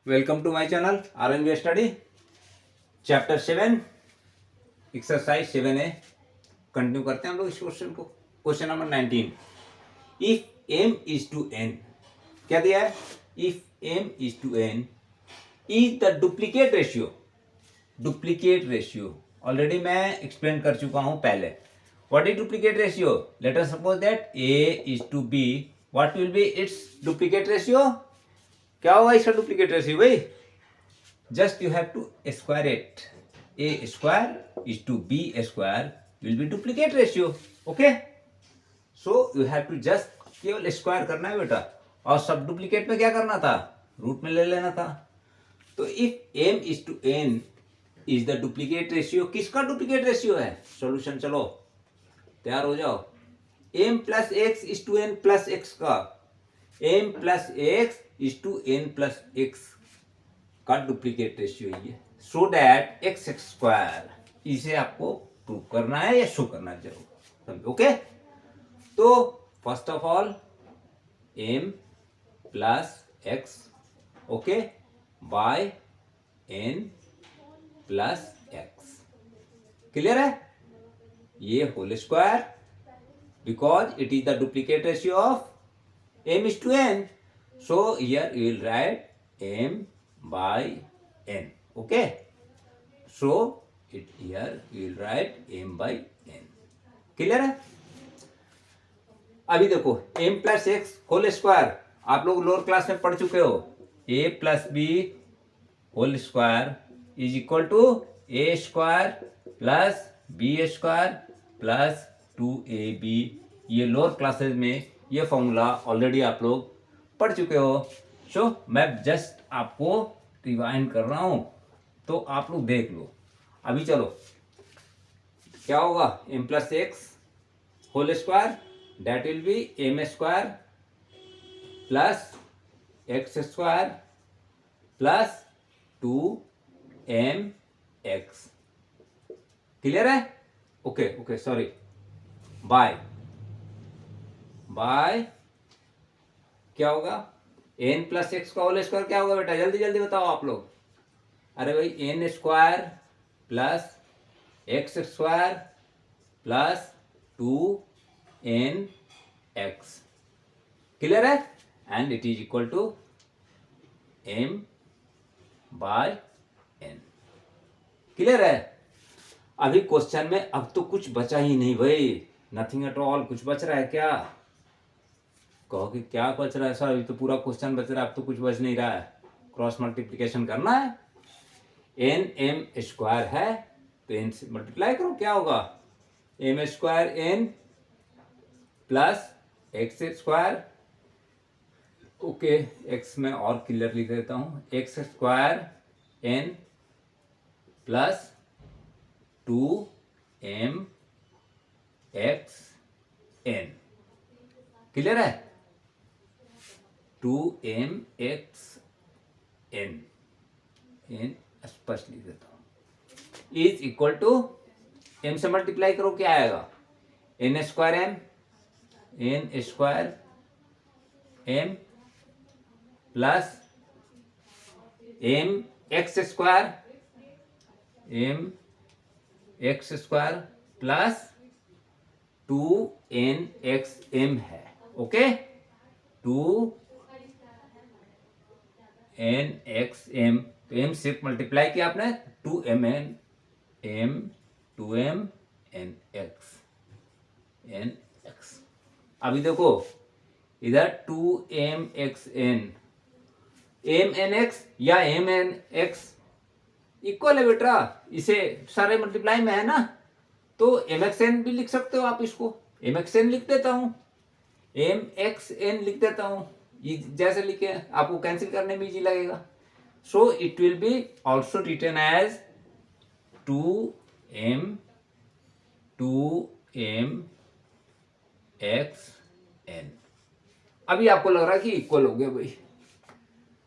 Welcome to my channel RNV study chapter 7 exercise 7A continue करते हैं हम लोग इस क्वेश्चन को। Question number 19, if m is to n, क्या दिया है? If m is to n is the duplicate ratio. Duplicate ratio already मैं एक्सप्लेन कर चुका हूं पहले। What is duplicate ratio? Let us suppose that a is to b, what will be its duplicate ratio? क्या होगा इसका duplicate ratio भाई? Just you have to square it. A square is to B square will be duplicate ratio. Okay, so you have to just केवल square करना है बेटा, और सब डुप्लीकेट में क्या करना था? रूट में ले लेना था। तो if m is to n is the duplicate ratio, किसका डुप्लीकेट रेशियो है? सॉल्यूशन चलो तैयार हो जाओ। m plus X is to n plus X का, m plus X is to n plus X का डुप्लीकेट रेशियो ये, सो दैट एक्स स्क्वायर, इसे आपको प्रूव करना है या शो करना है जरूर। ओके, तो first of all m plus X, okay, by n plus X, clear है? ये whole square because it is the duplicate ratio of m is to n, so here you will write m by n. Okay, so here you will write m by n. Clear है? अभी देखो m plus X whole square आप लोग lower class में पढ़ चुके हो। a plus B whole square is equal to a square plus B square plus 2ab। ये लोअर क्लासेस में ये फॉर्मूला ऑलरेडी आप लोग पढ़ चुके हो। सो मैं जस्ट आपको रिवाइंड कर रहा हूं, तो आप लोग देख लो। अभी चलो क्या होगा? m plus X whole square that will be m square plus x square plus 2mx। Clear है? ओके ओके, सॉरी, बाय क्या होगा? n प्लस एक्स का होल स्क्वायर क्या होगा बेटा? जल्दी जल्दी बताओ आप लोग। अरे भाई n square plus x square plus 2nx, clear है? And it is equal to m by n। Clear है? अभी क्वेश्चन में अब तो कुछ बचा ही नहीं भाई, नथिंग एट ऑल। कुछ बच रहा है क्या? कहो कि क्या बच रहा है सर? अभी तो पूरा क्वेश्चन बच रहा है, अब तो कुछ बच नहीं रहा है। क्रॉस मल्टीप्लिकेशन करना है। एन एम स्क्वायर है तो एन से मल्टीप्लाई करो, क्या होगा? M square N plus x square, okay, X में और क्लियर लिख देता हूं, X square N plus 2mx n। Clear है? 2mx n, n स्पष्ट लिख देता हूं, इज इक्वल टू m से मल्टीप्लाई करो, क्या आएगा? n square m plus m X square plus 2nxm है। ओके, 2nxm, तो m से मल्टीप्लाई किया आपने, 2mnx। अभी देखो इधर 2mxn, mnx या mnx इक्वल है बेटा, इसे सारे मल्टीप्लाई में है ना, तो mxn भी लिख सकते हो आप। इसको mxn लिख देता हूं, mxn लिख देता हूं, जैसे लिखे आपको कैंसिल करने में इजी लगेगा। So it will be also written as 2mxn। अभी आपको लग रहा है कि इक्वल हो गया भाई।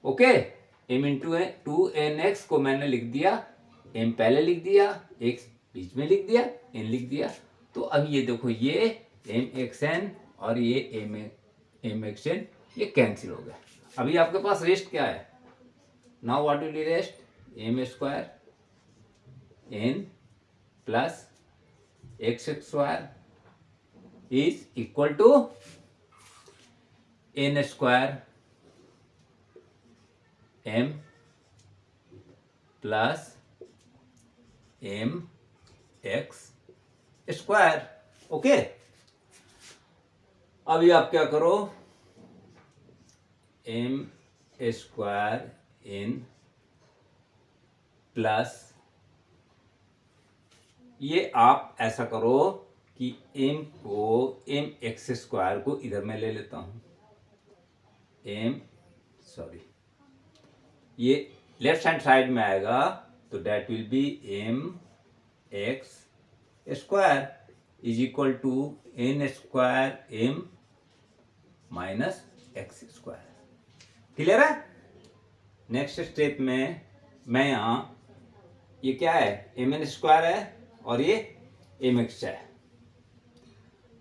ओके, m इंटू 2nx को मैंने लिख दिया, m पहले लिख दिया, x बीच में लिख दिया, n लिख दिया। तो अब ये देखो, ये mxn और ये mxn ये कैंसिल हो गया। अभी आपके पास रेस्ट क्या है? Now what will be rest? M square n plus x square is equal to n square m plus m x square. Okay, अभी आप क्या करो, m स्क्वायर n प्लस, ये आप ऐसा करो कि m एक्स स्क्वायर को इधर मैं ले लेता हूं, ये लेफ्ट हैंड साइड में आएगा तो that will be m X square is equal to n square m minus X square. Clear है? नेक्स्ट स्टेप में मैं यहाँ, ये क्या है, एम एन स्क्वायर है और ये एम एक्स है.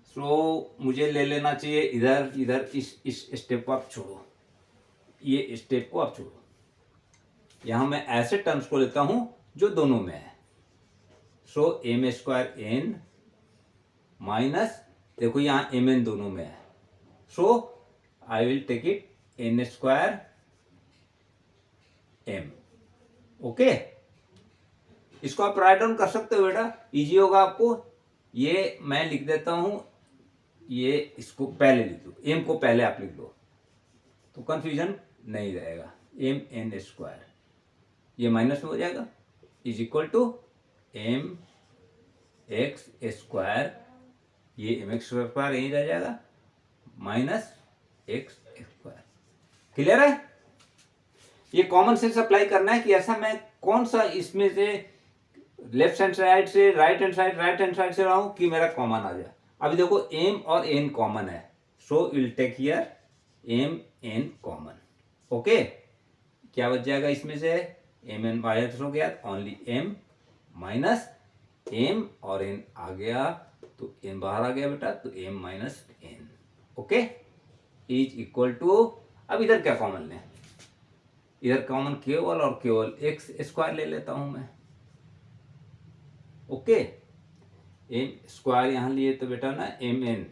सो मुझे ले लेना चाहिए इधर, इस स्टेप को आप छोड़ो, ये स्टेप को आप छोड़ो. यहाँ मैं ऐसे टर्म्स को लेता हूं जो दोनों में है. So M square N minus, देखो यहाँ एम एन दोनों में है, so I will take it N square M. Okay, इसको आप राइट डाउन कर सकते हो बेटा, इजी होगा आपको. ये मैं लिख देता हूं, ये इसको पहले लिख दो, एम को पहले आप लिख लो तो कंफ्यूजन नहीं रहेगा. एम एन स्क्वायर, ये माइनस में हो जाएगा, is equal to M x square, ये एम एक्स स्क्वायर यही रह जाएगा, माइनस एक्स स्क्वायर. क्लियर है? ये कॉमन सेंस अप्लाई करना है कि ऐसा मैं कौन सा इसमें से लेफ्ट हैंड साइड से राइट हैंड साइड से रहा हूं कि मेरा कॉमन आ जाए. अभी देखो एम और एन कॉमन है, so will take here M N common. Okay, क्या बच जाएगा इसमें से, एम एन बाहर हो गया, ओनली एम माइनस एम और एन आ गया तो एन बाहर आ गया बेटा, तो m minus n. Okay, is equal to, अब इधर क्या कॉमन लें, इधर कॉमन केवल और केवल एक्स स्क्वायर ले लेता हूं मैं. ओके, एम स्क्वायर यहां लिए तो बेटा ना एम एन,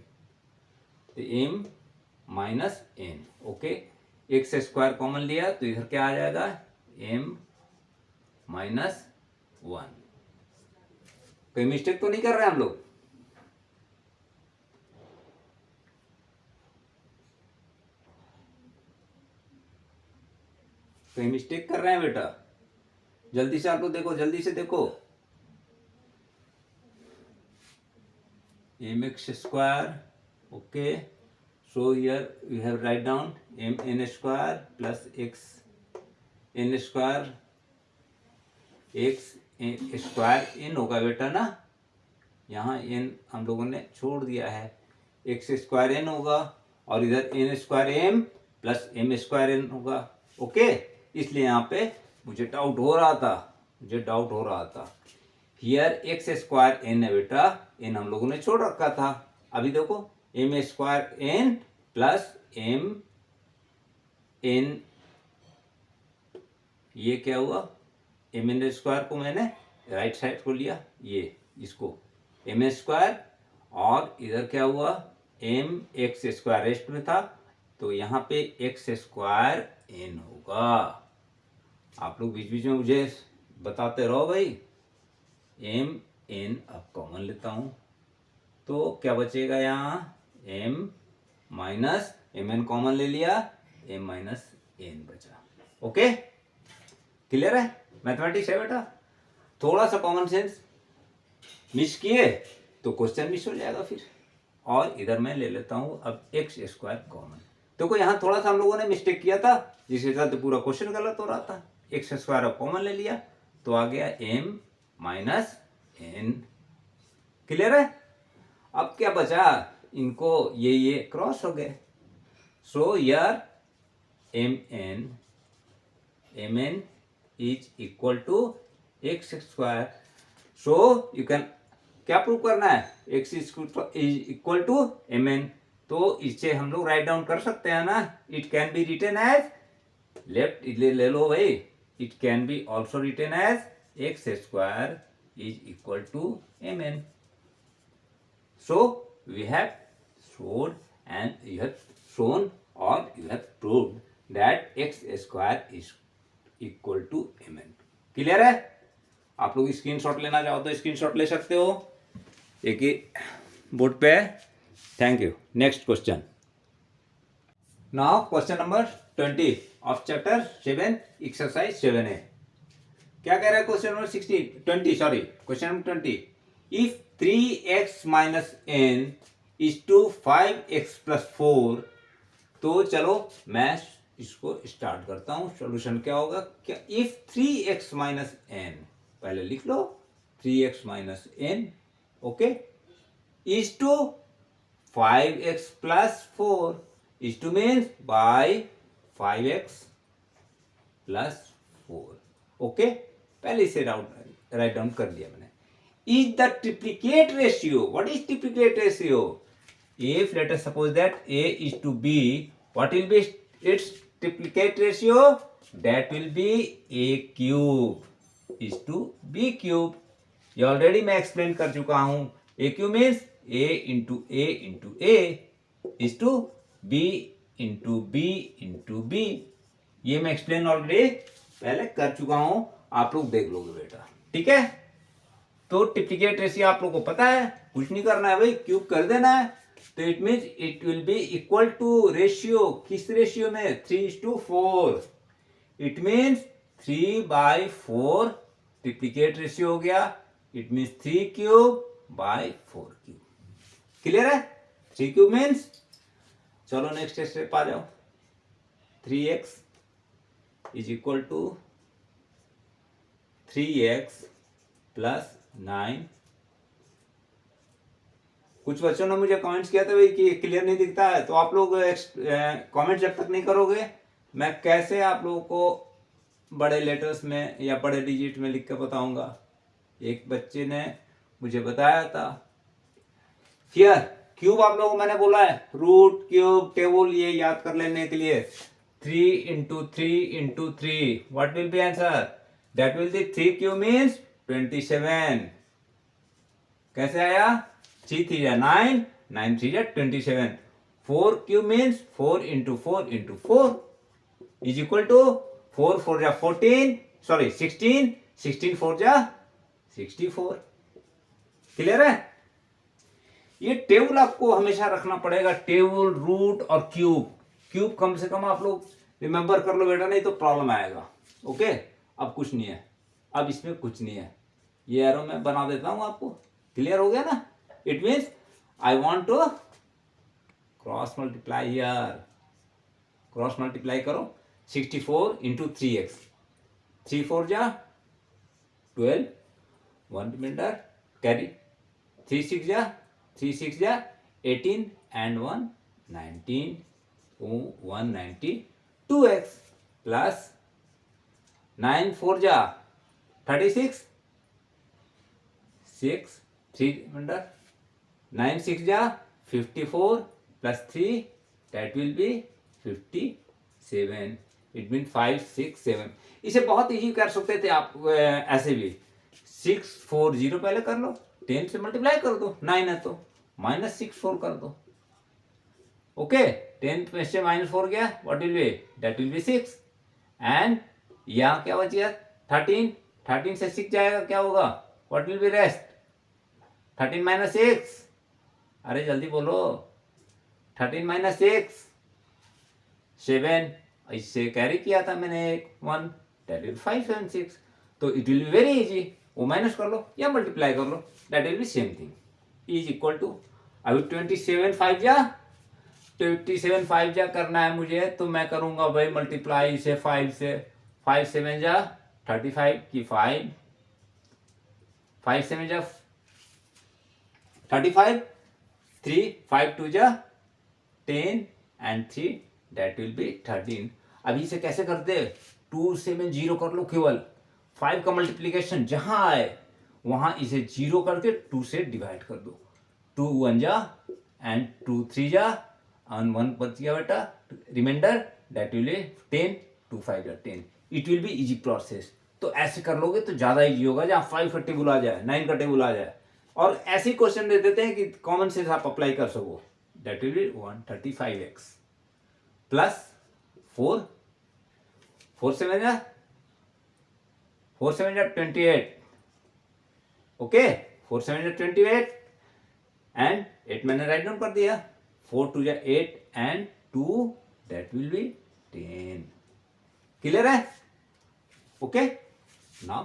तो m minus n. Okay, x square common लिया तो इधर क्या आ जाएगा, एम माइनस वन. कोई मिस्टेक तो नहीं कर रहे हम लोग? कहीं मिस्टेक कर रहे हैं बेटा? जल्दी से आप लोग देखो, जल्दी से देखो. M x square, okay, so here we have write down m N square plus x n square, x square n होगा बेटा ना, यहाँ एन हम लोगों ने छोड़ दिया है, एक्स स्क्वायर एन होगा और इधर n square m plus m square n होगा. ओके, इसलिए यहाँ पे मुझे डाउट हो रहा था, हियर एक्स स्क्वायर एन है बेटा, एन हम लोगों ने छोड़ रखा था. अभी देखो m square N plus m n, ये क्या हुआ, एम एन स्क्वायर को मैंने राइट साइड को लिया, ये इसको एम स्क्वायर, और इधर क्या हुआ, एम एक्स स्क्वायर रेस्ट में था तो यहाँ पे एक्स स्क्वायर एन होगा. आप लोग बीच बीच में मुझे बताते रहो भाई. एम एन अब कॉमन लेता हूं तो क्या बचेगा, यहाँ m minus m N common ले लिया, एम माइनस एन बचा. ओके, क्लियर है? मैथमेटिक्स है बेटा, थोड़ा सा कॉमन सेंस मिस किए तो क्वेश्चन मिस हो जाएगा फिर. और इधर मैं ले लेता हूं अब एक्स स्क्वायर कॉमन. देखो यहाँ थोड़ा सा हम लोगों ने मिस्टेक किया था जिसके साथ पूरा क्वेश्चन गलत हो रहा था. एक्स स्क्वायर अब कॉमन ले लिया तो आ गया एम माइनस एन. क्लियर है? अब क्या बचा, इनको ये क्रॉस हो गए, सो यार m n is equal to x square. So you can, क्या प्रूव करना है, x is equal to m n, तो इसे हम लोग राइट डाउन कर सकते हैं ना. It can be written as left, ले लो भाई, it can be also written as x square is equal to mn. So we have shown and you have shown or you have proved that x square is equal to mn. Clear है? आप लोग screenshot लेना चाहो तो screenshot ले सकते हो, एक ही बोर्ड पे है. Thank you. Next question. Now question number 20 of chapter 7 exercise 7A. क्या कह रहा है question number 20 sorry question number 20. If 3x minus n is to 5x plus 4. तो चलो मैं इसको स्टार्ट करता हूं. सॉल्यूशन क्या होगा? क्या इफ 3x माइनस n, पहले लिख लो 3x minus n, okay, is to 5x plus 4 is to means by 5x plus 4. Okay, पहले इसे राइट डाउन कर दिया मैंने. Is the triplicate ratio. What is triplicate ratio? If let us suppose that a is to b, what will be its triplicate ratio? That will be a cube is to b cube. ये already मैं explain कर चुका हूं. a cube means a into a into a is to b into b into b. ये मैं explain already पहले कर चुका हूं, आप लोग देख लोगे बेटा. ठीक है, तो ट्रिप्लिकेट रेशियो आप लोग को पता है, कुछ नहीं करना है भाई, क्यूब कर देना है. तो it means it will be equal to ratio. किस रेशियो में? 3:4. इट मीन्स 3/4 ट्रिप्लिकेट रेशियो हो गया. It means 3 cube by 4 cube. Clear है? 3 क्यूब मीन्स, चलो नेक्स्ट स्टेप आ जाओ. 3x is equal to 3x plus 9. कुछ बच्चों ने मुझे कमेंट्स किया था भाई कि क्लियर नहीं दिखता है. तो आप लोग कमेंट जब तक नहीं करोगे, मैं कैसे आप लोगों को बड़े लेटर्स में या बड़े डिजिट में लिख के बताऊंगा. एक बच्चे ने मुझे बताया था. फिर क्यूब आप लोगों को मैंने बोला है, रूट क्यूब टेबल ये याद कर लेने के लिए. 3 into 3 into 3, what will be answer? That will be 3 cube means 27. कैसे आया? 3 3 जा 9, 9 3 जा 27. 4 cube means 4 into 4 into 4 is equal to 4 4 जा 14, सॉरी 16, 16 4 जा 64. क्लियर है? ये टेबल आपको हमेशा रखना पड़ेगा. टेबल, रूट और क्यूब. क्यूब कम से कम आप लोग रिमेंबर कर लो बेटा, नहीं तो प्रॉब्लम आएगा. ओके, अब कुछ नहीं है, अब इसमें कुछ नहीं है. ये एरो मैं बना देता हूं आपको. क्लियर हो गया ना? It means I want to cross multiply here. Cross multiply करो. 64 इंटू 3x. 3 4 जा 12, 1 रिमाइंडर कैरी. 3 6 जा 3 6 जा 18 and 1 19, 192x प्लस 9 4 जा 36, 6 3 रिमाइंडर 9 6 जा 54 plus 3 that will be 57. It mean 5 6 7. इसे बहुत इजी कर सकते थे आप ऐसे भी. 6 4 0 पहले कर लो, 10 से मल्टीप्लाई कर दो. 9 है तो माइनस 6 4 कर दो. ओके, 10 में से -4 गया, what will B? That will be 6. And यहाँ क्या बचिया? 13. 13 से 6 जाएगा, क्या होगा? What will B rest? 13 minus 6. अरे जल्दी बोलो. 13 माइनस 6 7. इससे कैरी किया था मैंने 1, दैट विल 5 7 6. तो it will be very easy. वो माइनस कर लो या मल्टीप्लाई कर लो, that will be same thing. Is equal to, अभी 27 5 जा 27 5 जा करना है मुझे, तो मैं करूंगा भाई मल्टीप्लाई से 5 से. 5 7 जा 35 की 5 7 जा 35, 3 5 2 जा 10 and 3 that will be 13. अभी इसे कैसे करते? 2 से मैं 0 कर लो केवल. 5 का मल्टीप्लीकेशन जहां आए वहां इसे 0 करके 2 से डिवाइड कर दो. 2 1 जा एंड 2 3 जा and 1 बच गया बेटा रिमाइंडर, दैट विल बी 10. 2 5 जा 10. It will be easy process. तो ऐसे कर लोगे तो ज़्यादा इजी होगा, जहाँ 5 का टेबल आ जाए, 9 का टेबल आ जाए, और ऐसे क्वेश्चन दे देते हैं कि कॉमन सेंस आप अप्लाई कर सको। That will B 135x plus 4 4 7 जा 28, ओके 4 7 जा 28 एंड 8 मैंने राइट डाउन कर दिया, 4 2 जा 8 and 2 that will B 10। Clear है? ओके, नाउ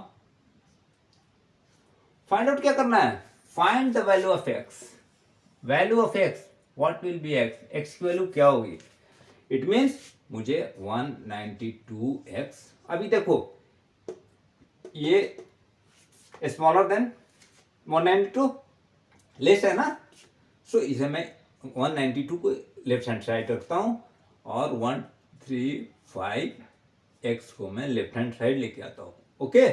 फाइंड आउट क्या करना है, find the value of x। Value of x what will B x, x की वैल्यू क्या होगी? इट मीन्स मुझे 192x, अभी देखो ये स्मॉलर देन 192 लेस है ना, सो इसे मैं 192 को लेफ्ट हैंड साइड रखता हूं और 135x को मैं लेफ्ट हैंड साइड लेके आता हूं, okay,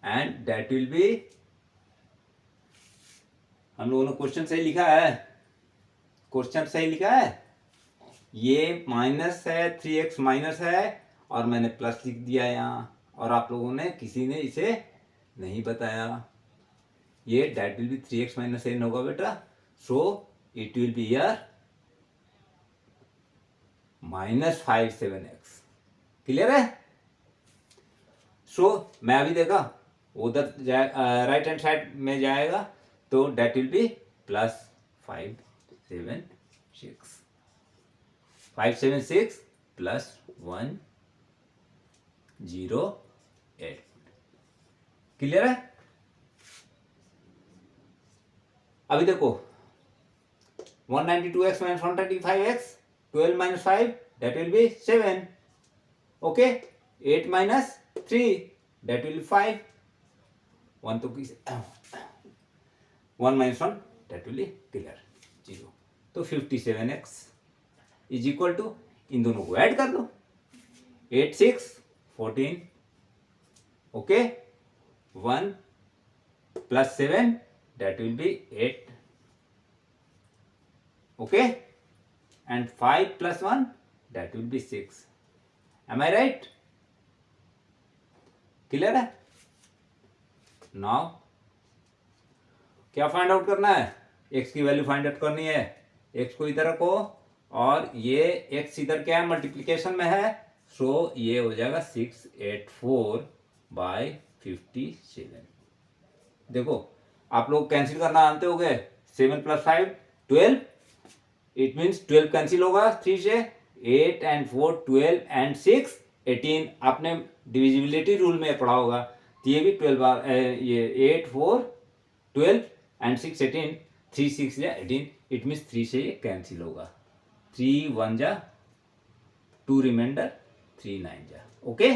and that will B, हम लोगों ने क्वेश्चन सही लिखा है, क्वेश्चन सही लिखा है, ये माइनस है, 3x माइनस है और मैंने प्लस लिख दिया यहाँ, और आप लोगों ने किसी ने इसे नहीं बताया, ये that will B 3x minus n होगा बेटा, सो it will be here -57x। Clear है? सो मैं अभी देखा उधर राइट हैंड साइड में जाएगा तो that will B +576 576 plus 108। Clear है? अभी देखो 192x minus 135x, 12 minus 5 that will B 7, okay, 8 minus 3 that will B 5, 1 तो 1 minus 1 that will B clear 0, तो 57x इज इक्वल टू, इन दोनों को ऐड कर दो, 8 6 14, okay, 1 plus 7 that will be 8, okay, and 5 plus 1 that will be 6। Am I right? Clear है? Now क्या find out करना है, x की वैल्यू फाइंड आउट करनी है, x को इधर रखो और ये x इधर क्या है, मल्टीप्लिकेशन में है, सो ये हो जाएगा 684/57। देखो आप लोग कैंसिल करना जानते हो गए, 7 + 5 12, इट मीन्स 12 कैंसिल होगा 3 से, 8 and 4 12 and 6 18, आपने डिविजिबिलिटी रूल में पढ़ा होगा, तो ये भी 12 बार, ये 8 4 12 and 6 18, 3 6 या 18, इट मीन्स 3 से ये कैंसिल होगा, 3 1 जा 2 रिमाइंडर, 3 9 जा, ओके,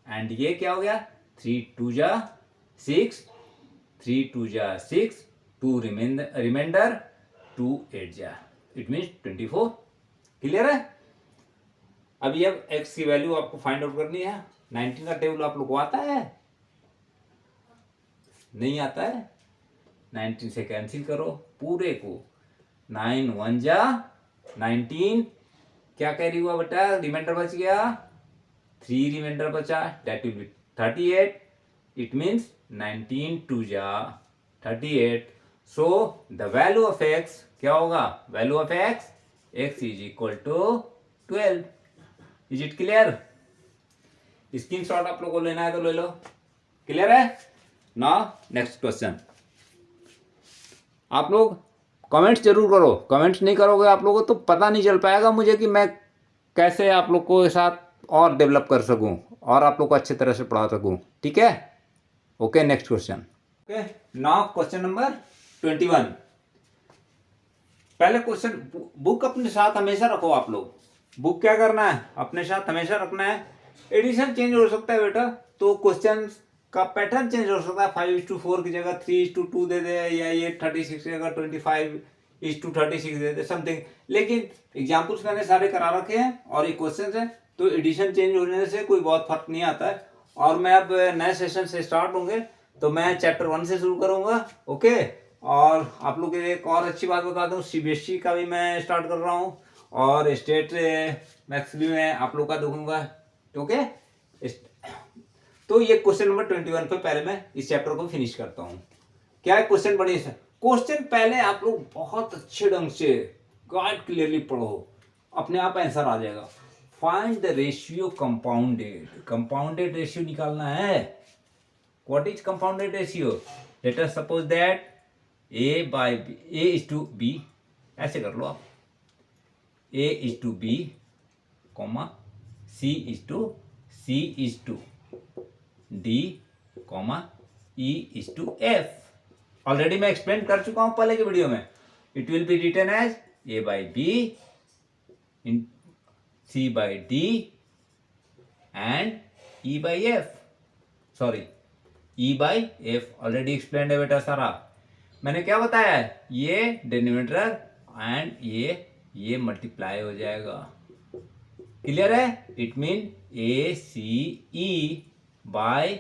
एंड ये क्या हो गया, 3 2 जा 6, 3 2 जा 6, 2 रिमाइंडर 2 8 जा, इट मीन्स 24। क्लियर है? अभी अब x की वैल्यू आपको फाइंड आउट करनी है। 19 का टेबल आप लोग को आता है? नहीं आता है? 19 से कैंसिल करो पूरे को, 9 1 जा 19, क्या कैरी हुआ बेटा, रिमाइंडर बच गया, 3 रिमाइंडर बचा, that will be 38, it means 19 2 जा 38, so the value of x क्या होगा, value of x is equal to 12। Is it clear? Screenshot आप लोगों को लेना है तो ले लो। क्लियर है? Now next question. आप लोग कमेंट्स जरूर करो, कमेंट्स नहीं करोगे आप लोगों को तो पता नहीं चल पाएगा मुझे कि मैं कैसे आप लोग को साथ और डेवलप कर सकूं और आप लोग को अच्छी तरह से पढ़ा सकूं। ठीक है? Okay, next question. Okay, now question number 21। पहले क्वेश्चन, बुक अपने साथ हमेशा रखो आप लोग। बुक क्या करना है, अपने साथ हमेशा रखना है। एडिशन चेंज हो सकता है बेटा, तो क्वेश्चन का पैटर्न चेंज हो सकता है। 5:4 की जगह 3:2 दे दे, या ये 36 की जगह 25:36 दे दे, समथिंग। लेकिन एग्जाम्पल्स मैंने सारे करा रखे हैं और ये क्वेश्चन है, तो एडिशन चेंज होने से कोई बहुत फर्क नहीं आता है। और मैं अब नए सेशन से स्टार्ट होंगे तो मैं चैप्टर 1 से शुरू करूंगा। ओके, और आप लोग एक और अच्छी बात बता दूं, CBSE का भी मैं स्टार्ट कर रहा हूं और स्टेट मैथ्स भी मैं आप लोग का देखूंगा। ओके, तो ये क्वेश्चन नंबर 21 पे पहले मैं इस चैप्टर को फिनिश करता हूँ। क्या है क्वेश्चन, बड़ी क्वेश्चन पहले आप लोग बहुत अच्छे ढंग से गाइड क्लियरली पढ़ो, अपने आप आंसर आ जाएगा। Find the ratio compounded, compounded ratio निकालना है। What is compounded ratio? Let us suppose that A by B, A is to B, ऐसे कर लो आप, A is to B comma C is to D comma E is to F. Already मैं explain कर चुका हूं पहले की वीडियो में। It will be written as A by B in C by D and E by F, sorry E by F. Already explain है बेटा सारा। मैंने क्या बताया है, ये डिनोमिनेटर एंड ये मल्टीप्लाई हो जाएगा। क्लियर है? It mean A C E by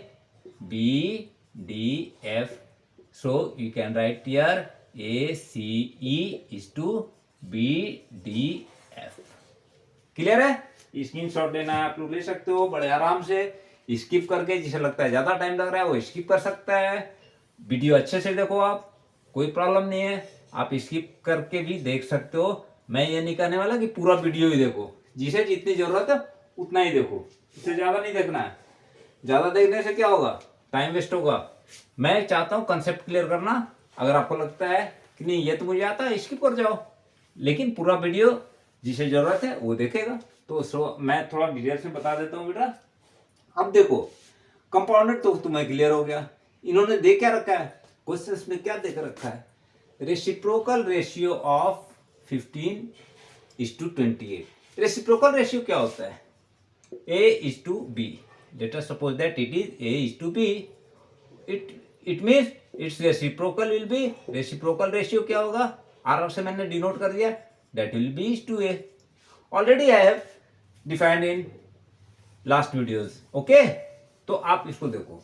B D F. So you can write here ACE is to BDF. Clear है? स्क्रीनशॉट लेना है आप लोग ले सकते हो बड़े आराम से, स्किप करके, जिसे लगता है ज्यादा टाइम लग रहा है वो स्किप कर सकता है। वीडियो अच्छे से देखो आप, कोई प्रॉब्लम नहीं है, आप स्किप करके भी देख सकते हो। मैं ये नहीं कहने वाला कि पूरा वीडियो ही देखो, जिसे जितनी जरूरत है उतना ही देखो, इससे ज्यादा नहीं देखना है। ज्यादा देखने से क्या होगा, टाइम वेस्ट होगा। मैं चाहता हूं कंसेप्ट क्लियर करना। अगर आपको लगता है कि नहीं ये तो मुझे आता है, स्किप कर जाओ, लेकिन पूरा वीडियो जिसे जरूरत है वो देखेगा। तो मैं थोड़ा डिटेल से बता देता हूं बेटा। अब देखो कंपाउंडेड तो तुम्हें क्लियर हो गया। इन्होंने दे क्या रखा है क्वेश्चंस में, क्या देकर रखा है, reciprocal ratio of 15:28। Reciprocal ratio क्या होता है, A is to B. Let us suppose that it is A is to B, it means its reciprocal will be, reciprocal ratio क्या होगा, आर से मैंने डिनोट कर दिया, that will be is to a. Already I have defined in last videos. Okay? तो आप इसको देखो।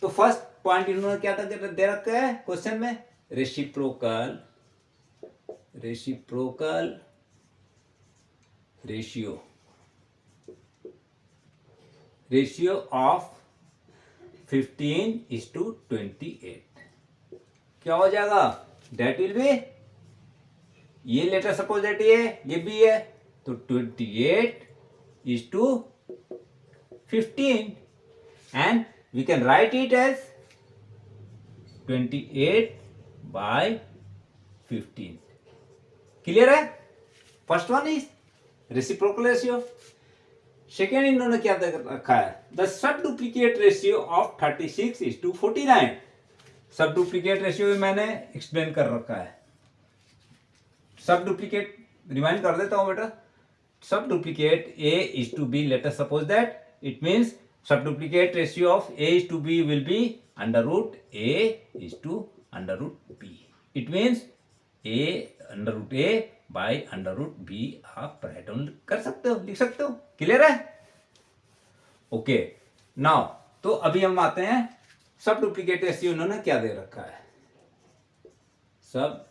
तो फर्स्ट पॉइंट इन्होंने क्या दे रखा है क्वेश्चन में, रेसिप्रोकल रेशियो ऑफ 15:28 क्या हो जाएगा, डेट विल बी, ये लेटर सपोज दैट ये भी है, तो 28:15 and we can write it as 28/15। Clear है? First one is reciprocal ratio. Second इन्होंने क्या रखा है, the sub duplicate ratio of 36:49। सब डुप्लीकेट रेशियो भी मैंने एक्सप्लेन कर रखा है। सब डुप्लीकेट रिमाइंड कर देता हूं बेटा। Subduplicate A is to B, let us suppose that it means subduplicate ratio of A is to B will be √a is to √b. It means a √a by √b आप write down कर सकते हो, लिख सकते हो। Clear है? Okay now तो अभी हम आते हैं सब डुप्लीकेट रेशियो उन्होंने क्या दे रखा है। सब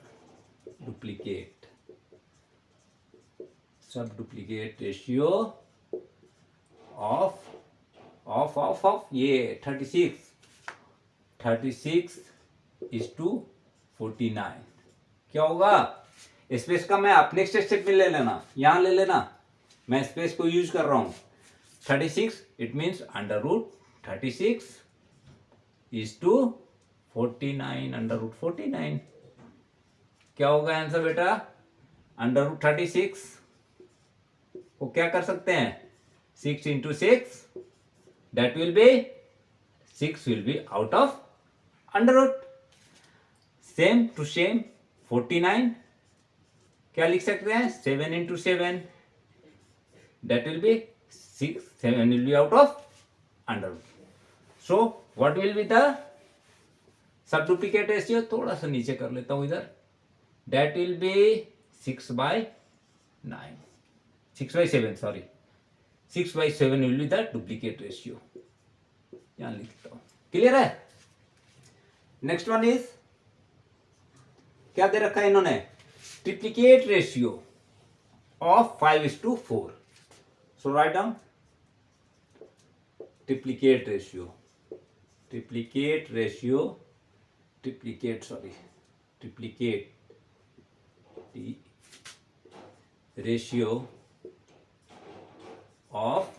डुप्लीकेट रेशियो ऑफ ये 36:49 क्या होगा। स्पेस का मैं अपने स्टेप में ले लेना, यहां ले लेना, मैं स्पेस को यूज कर रहा हूं। 36 इट मींस √36 is to 49 √49 क्या होगा आंसर बेटा। √36 को क्या कर सकते हैं, 6 × 6 that will be 6 will be out of √. Same to same 49 क्या लिख सकते हैं, 7 × 7 that will be 6, 7 will be out of √. So what will be the सब डुप्लीकेट रेशियो, थोड़ा सा नीचे कर लेता हूं इधर, that will be 6/7 will be the duplicate ratio, यहां लिखता हूं। क्लियर है? नेक्स्ट वन इज क्या दे रखा है इन्होंने, triplicate ratio of 5:4. So write down triplicate ratio of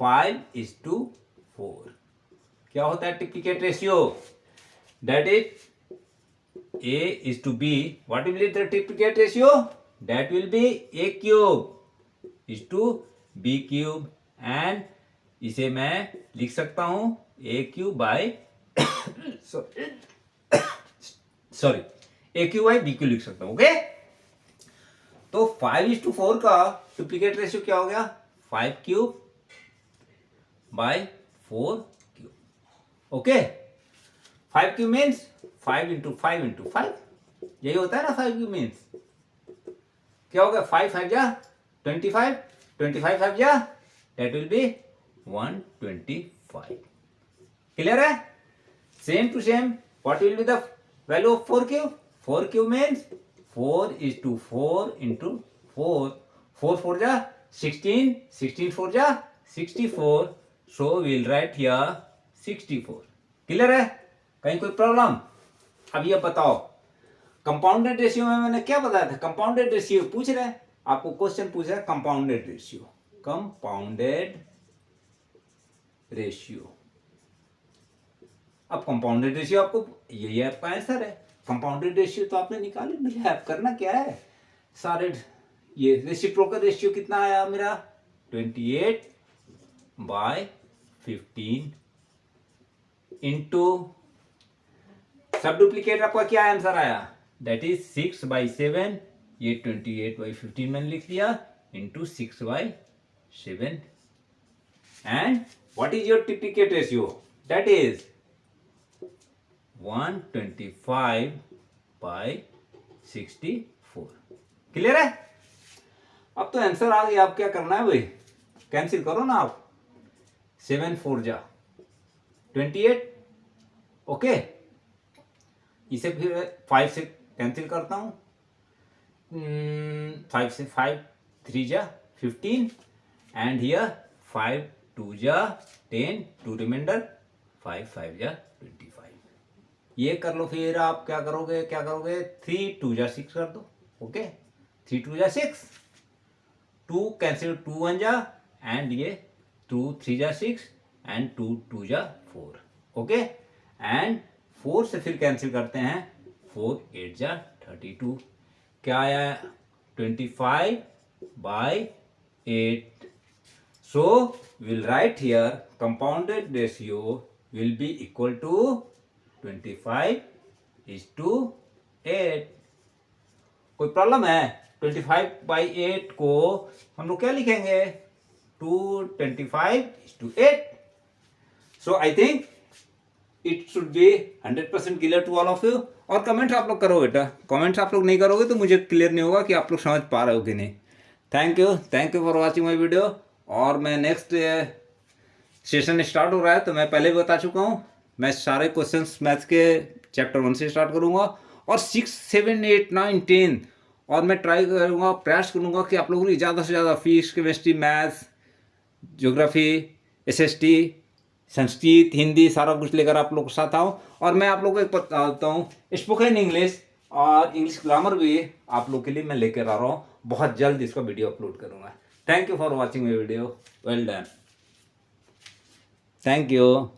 5:4. क्या होता है triplicate ratio? That is A is to B. What will be the triplicate ratio? That will be A cube is to B cube, and इसे मैं लिख सकता हूं A cube by sorry A cube by B cube लिख सकता हूं. Okay, तो 5:4 का ट्रिप्लिकेट रेशियो क्या हो गया? 5 cube by 4 cube. Okay, 5 cube means 5 into 5 into 5. यही होता है ना 5 क्यूब मीन्स. क्या हो गया? 5 5 जा 25, 25 5 जा that will be 125. क्लियर है? Same to same, what will be the value of 4 cube? 4 cube means 4:4 into 4. 4 4 जा 16, 16 4 जा 64. So we'll write here 64. Clear है? कहीं कोई प्रॉब्लम? अब ये बताओ, कंपाउंडेड रेशियो में मैंने क्या बताया था? कंपाउंडेड रेशियो पूछ रहे हैं आपको, क्वेश्चन पूछ रहा है कंपाउंडेड रेशियो. अब कंपाउंडेड रेशियो आपको, यही आपका आंसर है. कंपाउंडेड रेशियो तो आपने निकाले, मुझे आप करना क्या है, सारे ये रेसिप्रोकल रेशियो कितना आया मेरा? 28/15 इंटू सब डुप्लीकेट आपका क्या आंसर आया? That is 6/7. ये 28/15 मैंने लिख दिया into 6/7. And what is your triplicate ratio? That is 125/64. Clear है? अब तो आंसर आ गया. अब क्या करना है भाई? कैंसिल करो ना आप. 7 4 जा 28. ओके, इसे फिर 5 से कैंसिल करता हूं. 5 से 5 3 जा 15 एंड हियर 5 2 जा 10, 2 रिमाइंडर 5 5 जा 25. ये कर लो. फिर आप क्या करोगे? 3 2 जा 6 कर दो. ओके, 3 2 जा 6, 2 कैंसिल 2 1 जा एंड ये 2 3 जा 6 एंड 2 2 जा 4. ओके, एंड 4 से फिर कैंसिल करते हैं. 4 8 जा 32. क्या आया? 25/8. So will write here compounded ratio will be equal to 25:8. कोई प्रॉब्लम है? 25/8 को हम लोग क्या लिखेंगे? 25:8. So I think it should be 100% clear to all of you. और कमेंट्स आप लोग करो बेटा. कमेंट्स आप लोग नहीं करोगे तो मुझे क्लियर नहीं होगा कि आप लोग समझ पा रहे हो कि नहीं. Thank you for watching my video. और मैं नेक्स्ट सेशन स्टार्ट हो रहा है तो मैं पहले भी बता चुका हूँ, मैं सारे क्वेश्चंस मैथ्स के चैप्टर 1 से स्टार्ट करूँगा और 6 7 8 9 10. और मैं ट्राई करूँगा, प्रयास करूँगा कि आप लोगों को ज़्यादा से ज़्यादा physics, chemistry, maths, geography, SST, Sanskrit, Hindi सारा कुछ लेकर आप लोगों के साथ आऊँ. और मैं आप लोगों को एक बताता हूँ, स्पोकन इंग्लिश और इंग्लिश ग्रामर भी आप लोग के लिए मैं लेकर आ रहा हूँ. बहुत जल्द इसका वीडियो अपलोड करूँगा. Thank you for watching my video. Well done. Thank you.